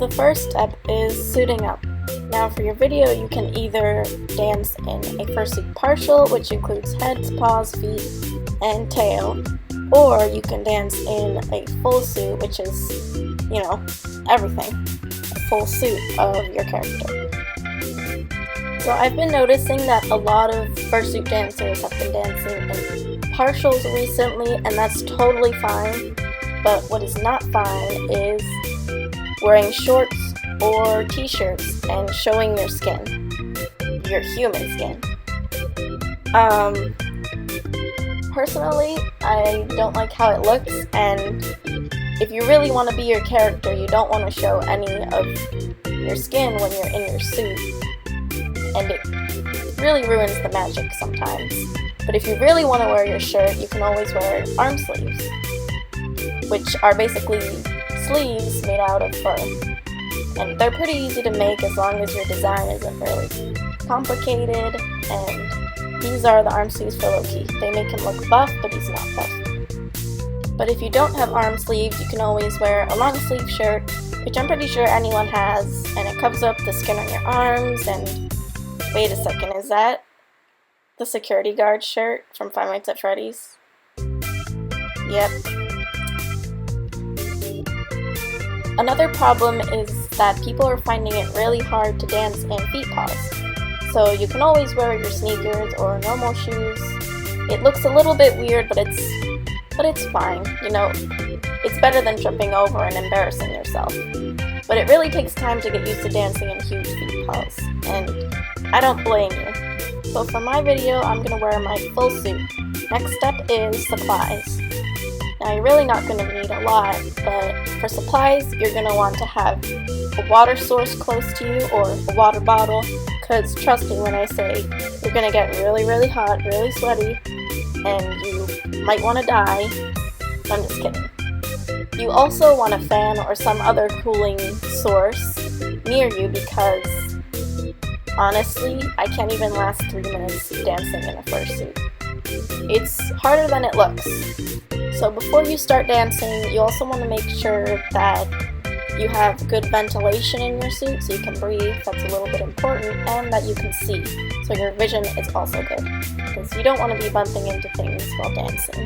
the first step is suiting up. Now for your video, you can either dance in a fursuit partial, which includes heads, paws, feet, and tail, or you can dance in a full suit, which is, everything. A full suit of your character. So I've been noticing that a lot of fursuit dancers have been dancing in partials recently, and that's totally fine. But what is not fine is wearing shorts or t-shirts and showing your skin, your human skin. Personally, I don't like how it looks, and if you really want to be your character, you don't want to show any of your skin when you're in your suit, and it really ruins the magic sometimes. But if you really want to wear your shirt, you can always wear arm sleeves, which are basically sleeves made out of fur. And they're pretty easy to make as long as your design isn't really complicated, and these are the arm sleeves for Loki. They make him look buff, but he's not buff. But if you don't have arm sleeves, you can always wear a long sleeve shirt, which I'm pretty sure anyone has, and it covers up the skin on your arms. And wait a second, is that the security guard shirt from Five Nights at Freddy's? Yep. Another problem is that people are finding it really hard to dance in feet paws. So you can always wear your sneakers or normal shoes. It looks a little bit weird, but it's fine. It's better than tripping over and embarrassing yourself. But it really takes time to get used to dancing in huge feet paws, and I don't blame you. So for my video, I'm gonna wear my full suit. Next step is supplies. Now you're really not going to need a lot, but for supplies you're going to want to have a water source close to you or a water bottle, because trust me when I say you're going to get really, really hot, really sweaty, and you might want to die. I'm just kidding. You also want a fan or some other cooling source near you, because honestly, I can't even last 3 minutes dancing in a fursuit. It's harder than it looks. So before you start dancing, you also want to make sure that you have good ventilation in your suit so you can breathe. That's a little bit important, and that you can see, so your vision is also good, because you don't want to be bumping into things while dancing.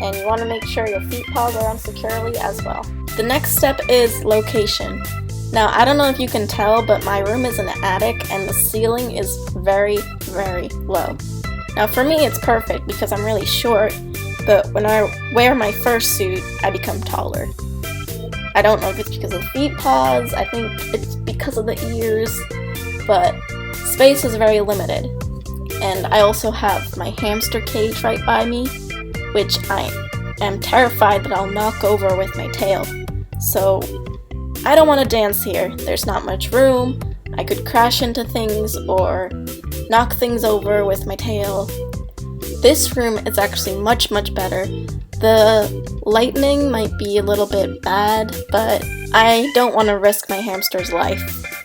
And you want to make sure your feet paws are on securely as well. The next step is location. Now, I don't know if you can tell, but my room is in the attic and the ceiling is very, very low. Now for me it's perfect because I'm really short, but when I wear my fursuit, I become taller. I don't know if it's because of the feet paws, I think it's because of the ears, but space is very limited. And I also have my hamster cage right by me, which I am terrified that I'll knock over with my tail. So I don't want to dance here. There's not much room. I could crash into things or knock things over with my tail. This room is actually much, much better. The lighting might be a little bit bad, but I don't want to risk my hamster's life.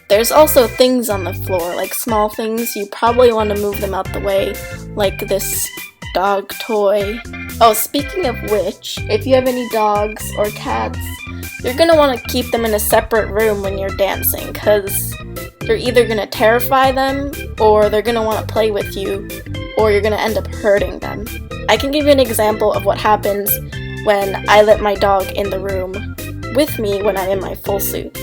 There's also things on the floor, like small things. You probably want to move them out the way, like this dog toy. Oh, speaking of which, if you have any dogs or cats, you're going to want to keep them in a separate room when you're dancing, because you're either going to terrify them, or they're going to want to play with you, or you're going to end up hurting them. I can give you an example of what happens when I let my dog in the room with me when I'm in my full suit.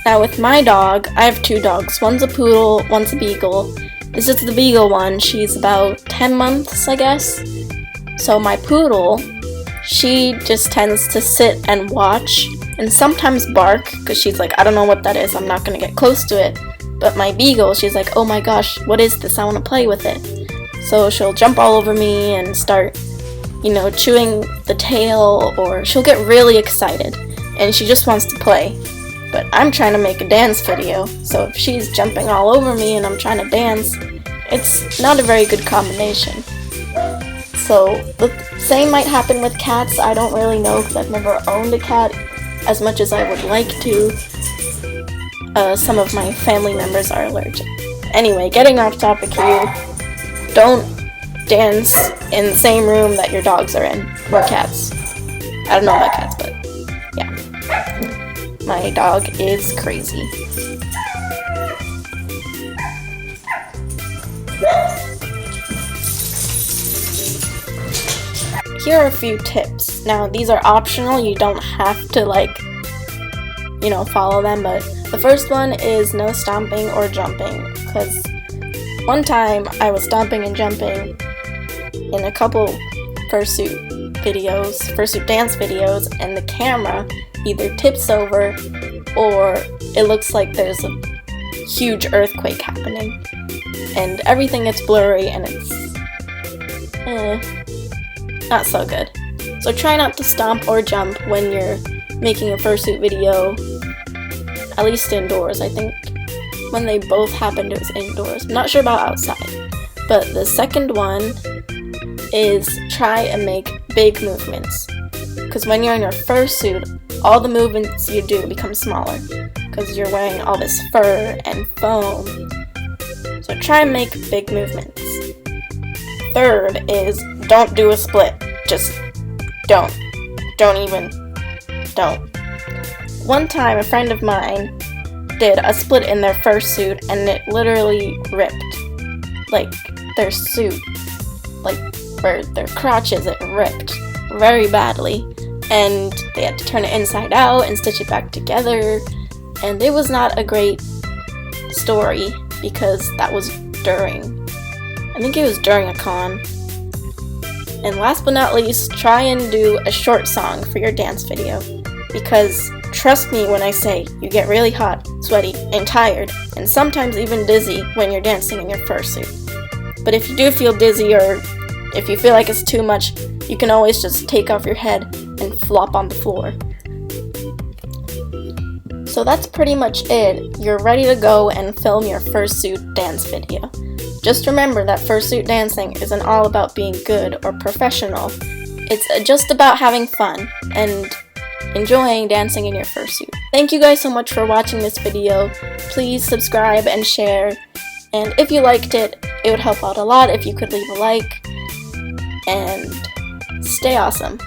Now with my dog, I have two dogs. One's a poodle, one's a beagle. This is the beagle one. She's about 10 months, I guess. So my poodle, she just tends to sit and watch and sometimes bark, because she's like, I don't know what that is, I'm not going to get close to it. But my beagle, she's like, oh my gosh, what is this? I want to play with it. So she'll jump all over me and start, chewing the tail, or she'll get really excited and she just wants to play. But I'm trying to make a dance video, so if she's jumping all over me and I'm trying to dance, it's not a very good combination. So the same might happen with cats. I don't really know because I've never owned a cat as much as I would like to. Some of my family members are allergic. Anyway, getting off topic here, don't dance in the same room that your dogs are in, or cats. I don't know about cats, but yeah. My dog is crazy. Here are a few tips. Now, these are optional, you don't have to follow them, but the first one is no stomping or jumping, because one time I was stomping and jumping in a couple fursuit dance videos, and the camera either tips over or it looks like there's a huge earthquake happening, and everything gets blurry and it's not so good. So try not to stomp or jump when you're making a fursuit video, at least indoors. I think when they both happened it was indoors. I'm not sure about outside. But the second one is try and make big movements, because when you're in your fursuit, all the movements you do become smaller because you're wearing all this fur and foam. So try and make big movements. Third is don't do a split. Just don't. Don't. One time a friend of mine did a split in their fursuit and it literally ripped. Like their suit, like where their crotch is, it ripped very badly. And they had to turn it inside out and stitch it back together. And it was not a great story because that was I think it was during a con. And last but not least, try and do a short song for your dance video, because trust me when I say you get really hot, sweaty, and tired, and sometimes even dizzy when you're dancing in your fursuit. But if you do feel dizzy or if you feel like it's too much, you can always just take off your head and flop on the floor. So that's pretty much it. You're ready to go and film your fursuit dance video. Just remember that fursuit dancing isn't all about being good or professional. It's just about having fun and enjoying dancing in your fursuit. Thank you guys so much for watching this video. Please subscribe and share. And if you liked it, it would help out a lot if you could leave a like. And stay awesome.